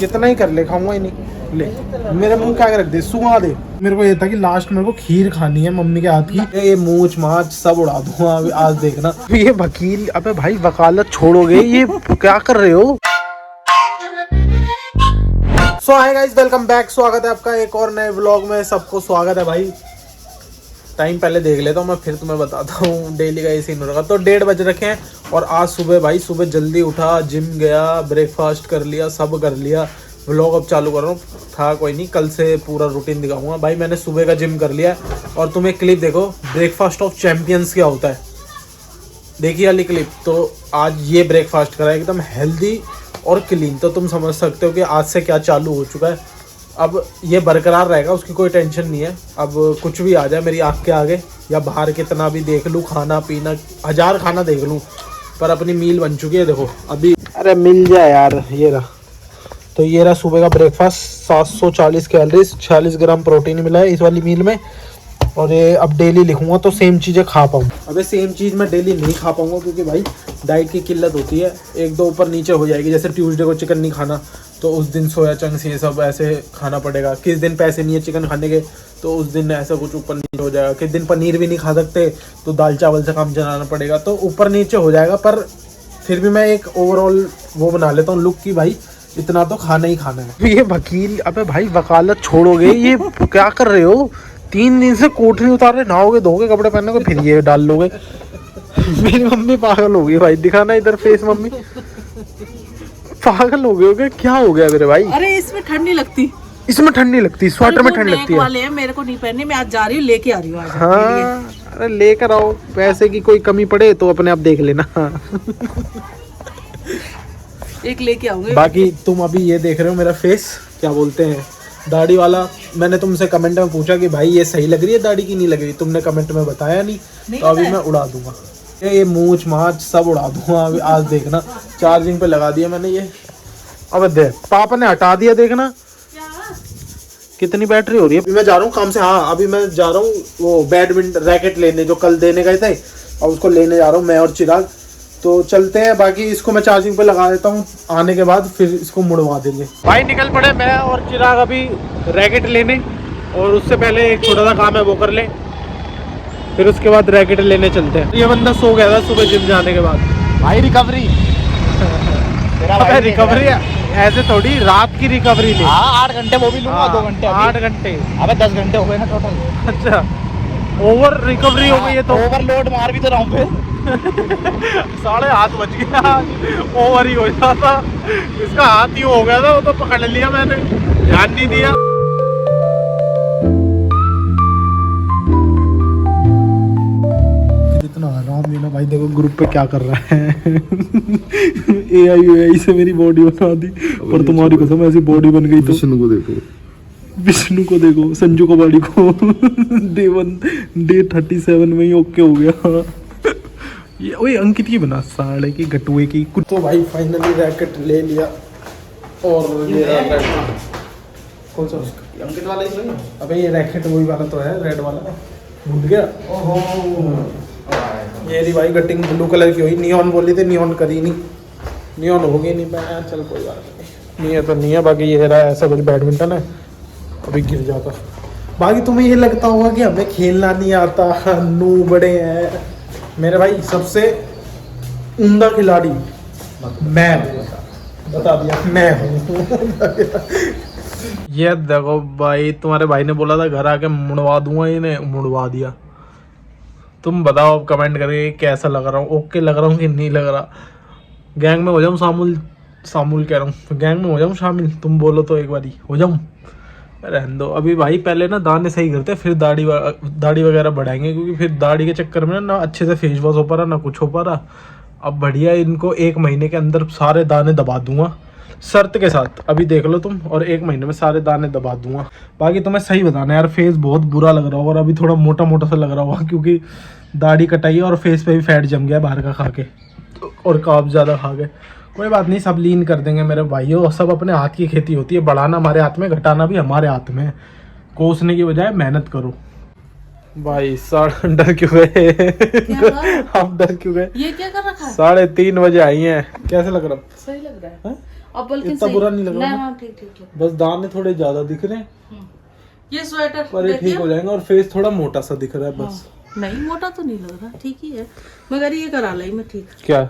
कितना ही कर ले, खाऊंगा ही नहीं। ले मेरे मुंह क्या रख दे, सुहा दे। मेरे को ये था कि लास्ट मेरे को खीर खानी है मम्मी के हाथ की। ये मूछ माछ सब उड़ा दूंगा अभी, आज देखना। ये वकील, अबे भाई वकालत छोड़ोगे, ये क्या कर रहे हो? सो हाय गाइस, वेलकम बैक। स्वागत है आपका एक और नए व्लॉग में। सबको स्वागत है भाई। टाइम पहले देख लेता हूँ मैं, फिर तुम्हें बताता हूँ डेली का ये सीन होगा। तो 1:30 बज रखे हैं और आज सुबह भाई सुबह जल्दी उठा, जिम गया, ब्रेकफास्ट कर लिया, सब कर लिया। व्लॉग अब चालू कर रहा हूँ, था कोई नहीं, कल से पूरा रूटीन दिखाऊंगा। भाई मैंने सुबह का जिम कर लिया और तुम एक क्लिप देखो, ब्रेकफास्ट ऑफ चैंपियंस क्या होता है, देखिए वाली क्लिप। तो आज ये ब्रेकफास्ट करा एकदम हेल्दी और क्लीन, तो तुम समझ सकते हो कि आज से क्या चालू हो चुका है। अब ये बरकरार रहेगा, उसकी कोई टेंशन नहीं है। अब कुछ भी आ जाए मेरी आँख के आगे, या बाहर कितना भी देख लूँ, खाना पीना 1000 खाना देख लूँ, पर अपनी मील बन चुकी है। देखो अभी, अरे मिल जाए यार, ये रहा। तो ये रहा सुबह का ब्रेकफास्ट, 740 कैलोरीज, 46 ग्राम प्रोटीन मिला है इस वाली मील में। और ये अब डेली लिखूंगा तो सेम चीज़ें खा पाऊँ। अबे सेम चीज़ मैं डेली नहीं खा पाऊँगा, क्योंकि भाई डाइट की किल्लत होती है, एक दो ऊपर नीचे हो जाएगी। जैसे ट्यूसडे को चिकन नहीं खाना, तो उस दिन सोया चंक्स ये सब ऐसे खाना पड़ेगा। किस दिन पैसे नहीं है चिकन खाने के, तो उस दिन ऐसा कुछ ऊपर नीचे हो जाएगा। किस दिन पनीर भी नहीं खा सकते, तो दाल चावल से काम चलाना पड़ेगा, तो ऊपर नीचे हो जाएगा। पर फिर भी मैं एक ओवरऑल वो बना लेता हूँ लुक की, भाई इतना तो खाना ही खाना है। ये वकील, अबे भाई वकालत छोड़ोगे, ये क्या कर रहे हो? 3 दिन से कोट नहीं उतार रहे, नहाओगे धोगे कपड़े पहनोगे, फिर ये डाल लोगे। मेरी मम्मी पागल हो गई भाई, दिखाना इधर फेस। मम्मी पागल हो गए हो क्या हो गया मेरे भाई? अरे इसमें ठंड नहीं लगती, इसमें ठंड नहीं लगती, स्वेटर में ठंड लगती है। वाले हैं, मेरे को नहीं पहनने, मैं आज जा रही हूँ, लेके आ रही हूँ आज। हाँ अरे लेकर आओ, पैसे की कोई कमी पड़े तो अपने आप देख लेना। एक लेके आऊंगी। बाकी तुम अभी ये देख रहे हो मेरा फेस, क्या बोलते हैं, दाढ़ी वाला। मैंने तुमसे कमेंट में पूछा कि भाई ये सही लग रही है दाढ़ी की नहीं लग रही, तुमने कमेंट में बताया नहीं तो अभी मैं उड़ा दूंगा। ये मूछ माछ सब उड़ा दूंगा अभी, आज देखना। चार्जिंग पे लगा दिया मैंने ये। अब देख पापा ने हटा दिया, देखना कितनी बैटरी हो रही है। अभी मैं जा रहा हूँ काम से। हाँ अभी मैं जा रहा हूँ वो बैडमिंटन रैकेट लेने, जो कल देने गए थे, और उसको लेने जा रहा हूँ मैं और चिराग। तो चलते हैं। बाकी इसको मैं चार्जिंग पे लगा देता हूँ, आने के बाद फिर इसको मुड़वा देंगे। भाई निकल पड़े मैं और चिराग अभी रैकेट लेने, और उससे पहले एक छोटा सा काम है वो कर ले, फिर उसके बाद रैकेट लेने चलते हैं। ये बंदा सो गया था सुबह जिम जाने के बाद। भाई रिकवरी रिकवरी ऐसे थोड़ी, रात की रिकवरी ले। 8 घंटे वो भी लूंगा, 2 घंटे 8 घंटे, अबे 10 घंटे हो गए ना टोटल। अच्छा ओवर रिकवरी हो गई है तो ओवरलोड मार भी तो रहा हूँ फिर। 7:30 बज गया, ओवर ही हो जाता। इसका हाथ ही हो गया था, वो तो पकड़ लिया मैंने, ध्यान नहीं दिया। इतना आराम देना भाई। देखो ग्रुप पे क्या कर रहा है। AI से मेरी बॉडी बना दी, पर तुम्हारी कसम ऐसी बॉडी बन गई। तो विष्णु को देखो, संजू कबाड़ी को डे 37 में ही ओके हो गया। ये वही अंकित की बना, साढ़े की गटुए की। तो भाई फाइनली रैकेट ले लिया, और मेरा कौन सा अंकित वाला ही है। अबे ये रैकेट वही वाला तो है, रेड वाला, भूल गया। ये रही भाई गटिंग, ब्लू कलर की हुई। नियॉन बोली थी, नियॉन करी नहीं, नियॉन होगी नहीं। मैं चल कोई बात नहीं है तो नहीं है। बाकी ये रहा ऐसा कुछ बैडमिंटन है, अभी गिर जाता। बाकी तुम्हें ये लगता होगा कि हमें खेलना नहीं आता, नू बड़े हैं। मेरे भाई सबसे उम्दा खिलाड़ी मैं, बता दिया मैं हूँ। ये देखो भाई, तुम्हारे भाई ने बोला था घर आके मुड़वा दूंगा, इन्हें मुड़वा दिया। तुम बताओ अब कमेंट करके कैसा लग रहा हूँ, ओके लग रहा हूँ कि नहीं लग रहा। गैंग में हो जाऊँ शामिल कह रहा हूँ, गैंग में हो जाऊँ शामिल, तुम बोलो तो एक बारी हो जाऊँ। रहने दो अभी भाई, पहले ना दाने सही करते, फिर दाढ़ी वगैरह बढ़ाएंगे, क्योंकि फिर दाढ़ी के चक्कर में ना अच्छे से फेस वॉश हो पा रहा ना कुछ हो पा रहा। अब बढ़िया इनको 1 महीने के अंदर सारे दाने दबा दूंगा, शर्त के साथ। अभी देख लो तुम, और 1 महीने में सारे दाने दबा दूंगा। बाकी तुम्हें सही बताना यार, फेस बहुत बुरा लग रहा होगा, और अभी थोड़ा मोटा मोटा सा लग रहा होगा, क्योंकि दाढ़ी कटाई है और फेस पे भी फैट जम गया बाहर का खा के, और काब ज़्यादा खा गए। कोई बात नहीं, सब लीन कर देंगे मेरे भाइयों। सब अपने हाथ की खेती होती है, बढ़ाना हमारे हाथ में, घटाना भी हमारे हाथ में। कोसने की बजाय मेहनत करो। भाई डर क्यों गए? आप डर क्यों गए? ये क्या कर रखा है? 3:30 बजे आई हैं। कैसे लग रहा? सही लग रहा है। अब बल्कि इतना बुरा नहीं लग रहा ना? हाँ, ठीक ठीक ठीक। बस दाने थोड़े ज्यादा दिख रहे हैं ये स्वेटर पर ये ठीक हो जाएंगे और फेस थोड़ा मोटा सा दिख रहा है बस। नहीं मोटा तो नहीं लग रहा, ठीक ही है, मगर ये करा ली मैं ठीक। क्या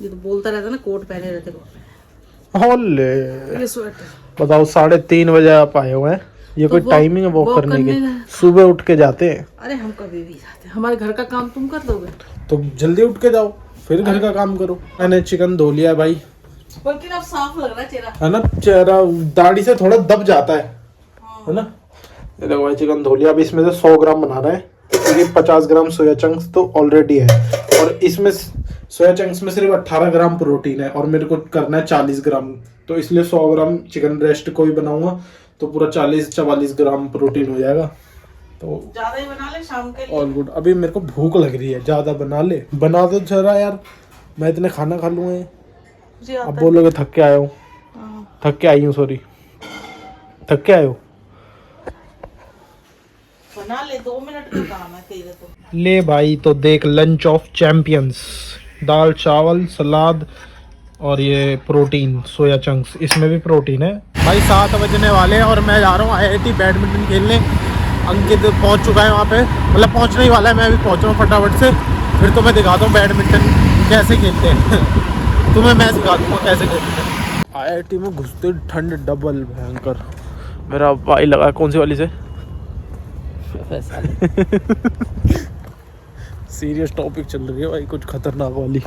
ये तो बोलता रहता ना कोट पहने रहते कोट। होले ये स्वेटर बताओ 3:30 बजे आप आए हुए हैं, ये कोई वो- टाइमिंग है वॉक वॉक करने की? करने सुबह उठ के जाते हैं अरे हम कभी भी जाते हैं, हमारे घर का काम तुम कर दोगे? तो जल्दी उठ के जाओ फिर घर का काम करो। मैंने चिकन धो लिया है भाई, बल्कि अब साफ लग रहा है चेहरा। है ना, चेहरा दाढ़ी से थोड़ा दब जाता है ना। ये देखो भाई चिकन धो लिया, अब इसमें से 100 ग्राम बना रहा है क्योंकि 50 ग्राम सोया चंक्स तो ऑलरेडी है और इसमें सोया चंक्स में सिर्फ 18 ग्राम प्रोटीन है और मेरे को करना है 40 ग्राम, तो इसलिए 100 ग्राम चिकन ब्रेस्ट को ही बनाऊंगा तो पूरा 40-44 ग्राम प्रोटीन हो जाएगा। तो ज्यादा ही बना ले शाम के लिए। All good. अभी मेरे को भूख लग रही है, ज्यादा बना ले, बना दो जरा यार, मैं इतने खाना खा लूंगा। मुझे आता अब बोलोगे थक के आया हूँ, हाँ। थक के आई हूँ, सॉरी थक के आए हो। बना ले, 2 मिनट का काम है तेरे तो। ले भाई तो देख, लंच ऑफ चैंपियंस, दाल चावल सलाद और ये प्रोटीन सोया चंक्स, इसमें भी प्रोटीन है भाई। 7 बजने वाले हैं और मैं जा रहा हूँ IIT बैडमिंटन खेलने। अंकित पहुँच चुका है वहाँ पे, मतलब पहुँचने ही वाला है, मैं अभी पहुँचा हूँ फटाफट से, फिर तुम्हें दिखाता हूँ बैडमिंटन कैसे खेलते हैं तुम्हें मैं सिखा दूँगा कैसे खेलते हैं। IIT में घुसते ठंड डबल भयंकर। मेरा भाई लगा कौन सी वाली से सीरियस टॉपिक चल रही है भाई, कुछ खतरनाक वाली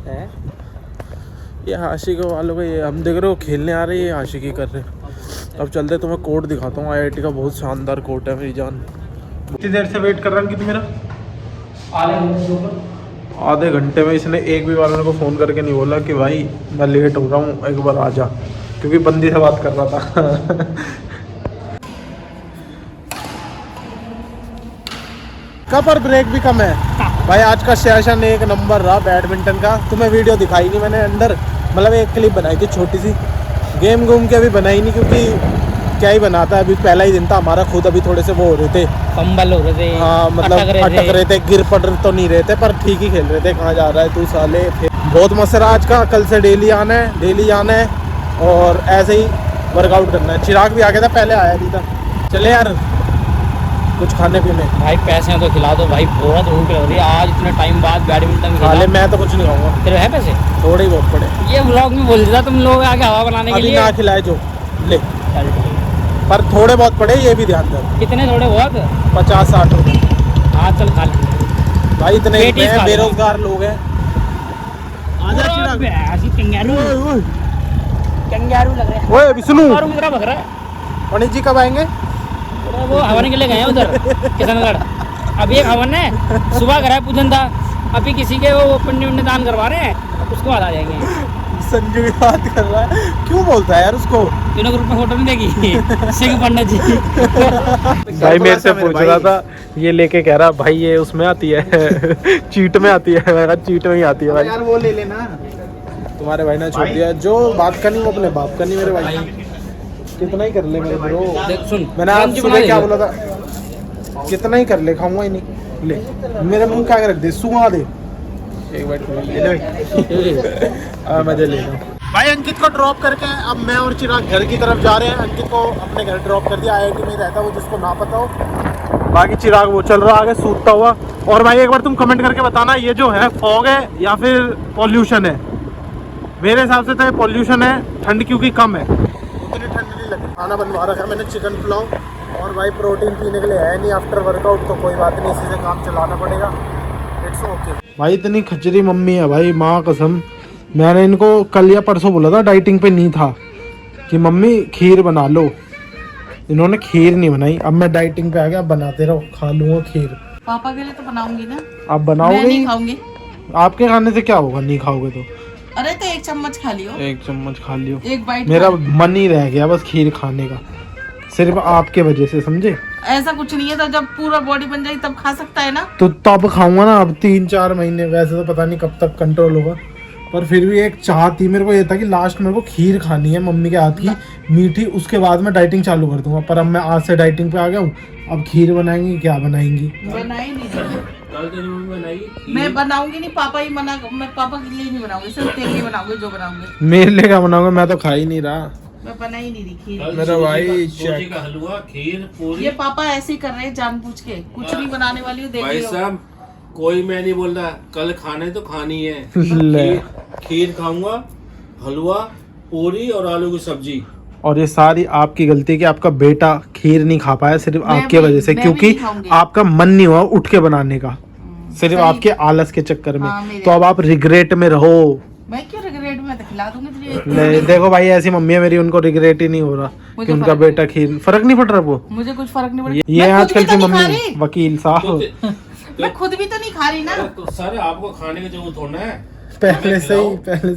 है। ये आशिक वालों का, ये हम देख रहे हो खेलने आ रहे हैं, ये आशिकी कर रहे हैं। अब चलते तुम्हें कोर्ट दिखाता हूँ, IIT का बहुत शानदार कोर्ट है मेरी जान। कितनी देर से वेट कर रहा हूँ कि मेरा आधे घंटे में इसने एक भी बार मेरे को फ़ोन करके नहीं बोला कि भाई मैं लेट हो रहा हूँ एक बार आ जा, क्योंकि बंदी से बात कर रहा था कब पर ब्रेक भी कम है भाई। आज का सेशन एक नंबर रहा बैडमिंटन का। तुम्हें वीडियो दिखाई नहीं मैंने, अंदर मतलब एक क्लिप बनाई थी छोटी सी, गेम घूम के अभी बनाई नहीं क्योंकि क्या ही बनाता है, अभी पहला ही दिन था हमारा, खुद अभी थोड़े से वो हो रहे थे, फंबल हो रहे थे, हाँ मतलब अटक रहे थे, गिर पड़ तो नहीं रहे थे पर ठीक ही खेल रहे थे। कहाँ जा रहा है तू साले। फिर बहुत मस्त रहा आज का, कल से डेली आना है, डेली जाना है और ऐसे ही वर्कआउट करना है। चिराग भी आ गया था, पहले आया नहीं था। चले यार कुछ खाने पीने। भाई पैसे तो खिला दो भाई, बहुत भूख लग रही है, आज इतने टाइम बाद बैडमिंटन खा ले, मैं तो कुछ नहीं खाऊंगा। तेरे है पैसे? थोड़े ही बहुत पड़े। ये व्लॉग में बोल देता तुम लोग आगे हवा बनाने के अभी लिए। ना खिलाए जो ले, चल ठीक है। पर थोड़े बहुत पड़े, ये भी ध्यान दे। कितने थोड़े बहुत? 50-60 रुपए। हाँ चल खा ले भाई इतने पेटीज खा ले। बेरोजगार लोग हैं। आजा चिराग। ऐसी कंगारू कंगारू लग रहा है। ओए विष्णु, और मेरा भग रहा है। पंडित जी कब आएंगे? अरे वो हवन के लिए गए हैं उधर किशनगढ़। अभी एक हवन है, सुबह करा है पूजन था, अभी किसी के वो पुण्य दान करवा रहे हैं, उसको बाद आ जाएंगे। संजू की बात कर रहा है, क्यों बोलता है यार उसको? तीनों ग्रुप में फोटो नहीं देगी सिंह पंडित जी। भाई मेरे से पूछ रहा था, ये लेके कह रहा भाई ये उसमें आती है चीट में आती है। मैं कहा चीट में ही आती है भाई। यार वो ले लेना। तुम्हारे भाई ने छोड़ दिया, जो बात करनी वो अपने बाप करनी। मेरे भाई कितना ही कर ले मेरे ब्रो। देख सुन, मैंने आज लंच सुबह बना क्या देगा। बोला था, कितना ही कर ले, खाऊंगा ही नहीं। ले मेरे मुंह क्या रख दे, सुहा दे एक बार ले ले। मजे ले लो भाई। अंकित को ड्रॉप करके अब मैं और चिराग घर की तरफ जा रहे हैं। अंकित को अपने घर ड्रॉप कर दिया, IIT में ही रहता वो, जिसको ना पता हो। बाकी चिराग वो चल रहा आगे सूखता हुआ। और भाई एक बार तुम कमेंट करके बताना, ये जो है फॉग है या फिर पॉल्यूशन है? मेरे हिसाब से तो ये पॉल्यूशन है, ठंड क्योंकि कम है, उतनी ठंड नहीं लगी। खाना बनवा रखा है मैंने, चिकन पुलाव, और भाई प्रोटीन पीने के लिए है नहीं आफ्टर वर्कआउट, तो कोई बात नहीं, इसी से काम चलाना पड़ेगा। इट्स ओके भाई। इतनी खचरी मम्मी है भाई, माँ कसम। मैंने इनको कल या परसों बोला था, डाइटिंग पे नहीं था, कि मम्मी खीर बना लो। इन्होंने खीर नहीं बनाई। अब मैं डाइटिंग पे आ गया, बनाते रहो, खा लूँगा खीर। पापा के लिए तो बनाऊंगी ना। आप मैं बनाओगे? नहीं खाऊंगी। आपके खाने से क्या होगा, नहीं खाओगे तो? अरे तो 1 चम्मच खा लियो, 1 चम्मच खा लियो। 1 बाइट। मेरा मन ही रह गया बस खीर खाने का, सिर्फ आपके वजह से, समझे? ऐसा कुछ नहीं है, तो जब पूरा बॉडी बन जाएगी तब खा सकता है ना। तो तब खाऊंगा ना, अब 3-4 महीने। वैसे तो पता नहीं कब तक कंट्रोल होगा, पर फिर भी एक चाह थी मेरे को, ये था कि लास्ट मेरे को खीर खानी है मम्मी के हाथ की मीठी, उसके बाद मैं डाइटिंग चालू कर दूंगा। पर अब मैं आज से डाइटिंग पे आ गया हूँ, अब खीर बनाएंगी क्या बनाएंगी? बनाई नहीं। कल तेरी मम्मी बनाई मैं बनाऊंगी नहीं, पापा ही मना, मैं पापा के लिए नहीं बनाऊंगी, सिर्फ तेरे लिए बनाऊंगी जो बनाऊंगी। मेरे लिए क्या बनाऊंगा, मैं तो खा ही नहीं रहा। मैं बना ही नहीं रही खीर। कल मेरा भाई सूजी का हलवा, खीर, पूरी। ये पापा ऐसे ही कर रहे हैं जानबूझ के, कुछ नहीं बनाने वाली हूँ, भाई देखिए। साहब कोई मैं नहीं बोल रहा, कल खाने तो खानी है। ले। खीर खाऊंगा, हलवा, पूरी और आलू की सब्जी। और ये सारी आपकी गलती है कि आपका बेटा खीर नहीं खा पाया, सिर्फ मैं आपकी भी- वजह से, मैं भी क्योंकि नहीं खाऊंगी। आपका मन नहीं हुआ उठ के बनाने का, सिर्फ सही। आपके आलस के चक्कर में। हाँ, मेरे- तो अब आप रिग्रेट में रहो। मैं क्यों रिग्रेट में, तो खिला दूंगी तुझे। ले, देखो भाई ऐसी मम्मी है मेरी, उनको रिग्रेट ही नहीं हो रहा कि मुझे उनका फर्क बेटा खीर, फर्क नहीं पड़ रहा वो। मुझे कुछ फर्क नहीं ये पड़ता। मैं खुद आजकल भी तो की नहीं खा मम्मी रही। वकील तो, साहब मैं खुद भी तो नहीं खा रही ना। तो सर आपको खाने की जरूरत होना है। पहले से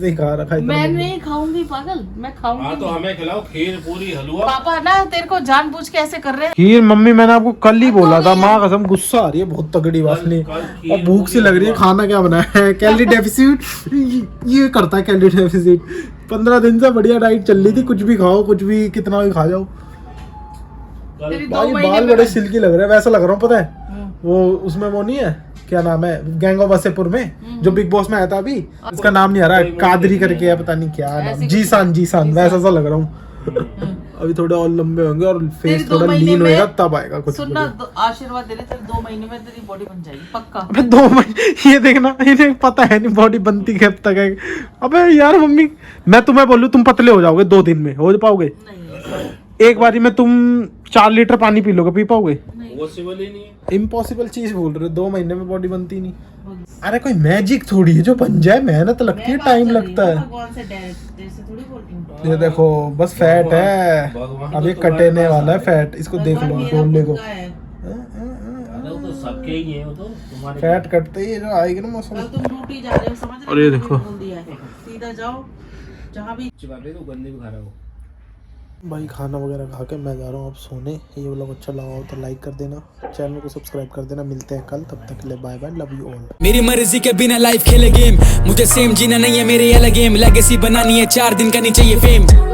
ही खा रखा है इतना मैं मम्मी। नहीं खाऊंगी पागल, मैं खाऊंगी हाँ तो नहीं। हमें खिलाओ खीर, पूरी, हलवा। पापा ना तेरे को जानबूझ के ऐसे कर रहे हैं। खीर मम्मी मैंने आपको कल ही बोला था, माँ कसम गुस्सा आ रही है बहुत तगड़ी बात नहीं। कल खीर, और भूख सी लग रही है, खाना क्या बनाया है, कैलोरी डेफिसिट ये करता है कैलोरी डेफिसिट। 15 दिन से बढ़िया डाइट चल रही थी, कुछ भी खाओ, कुछ भी कितना भी खा जाओ। तेरी 2 भाई महीने बाल में बड़े सिल्की लग रहे हैं, वैसा लग रहा हूँ पता है वो उसमें वो नहीं है, क्या नाम है, गैंग ऑफ वासेपुर में जो बिग बॉस में आया था अभी, इसका नाम नहीं आ रहा, कादरी करके है, पता नहीं क्या नाम, जीसान वैसा सा लग रहा हूँ। अभी थोड़े और लंबे होंगे और तेरी फेस 2 थोड़ा महीने लीन में- होएगा तब आएगा कुछ। सुनना, आशीर्वाद दे रहे तेरे 2 महीने में तेरी बॉडी बन जाएगी पक्का। अबे 2 महीने, ये देखना इन्हें पता है नहीं बॉडी बनती कब तक है। अबे यार मम्मी, मैं तुम्हें बोलूं तुम पतले हो जाओगे 2 दिन में, हो पाओगे? नहीं एक बारी में तुम 4 लीटर पानी पी लोगे, पी पाओगे? पॉसिबल ही नहीं है। इम्पॉसिबल चीज बोल रहे हो, 2 महीने में बॉडी बनती नहीं। अरे कोई मैजिक थोड़ी है जो बन जाए, मेहनत लगती है, टाइम लगता है। भगवान से जैसे थोड़ी बोलती हूँ। ये देखो बस फैट है, भगवान अब ये तो तुम्हारे कटेने पास वाला है है। फैट, इसको देख लो, भगवान खोल मेरा देखो। खुद का है। अरे वो तो सबके ही है, वो तो तुम्हारे। फैट कटते ही जो आएगी ना मौसम। कल तुम ड्यूटी जा रहे हो, समझ रहे हो? और ये देखो। बोल दिया है, सीधा जाओ जहाँ भी। तो गंदे भी खा रहा हो। भाई खाना वगैरह खा के मैं जा रहा हूँ अब सोने। ये व्लॉग अच्छा लगा हो तो लाइक कर देना, चैनल को सब्सक्राइब कर देना। मिलते हैं कल, तब तक के लिए bye bye, love you all. मेरी मर्जी के बिना लाइफ खेले गेम, मुझे सेम जीना नहीं है मेरे अलग गेम, लेगेसी बनानी है 4 दिन का नहीं चाहिए फेम।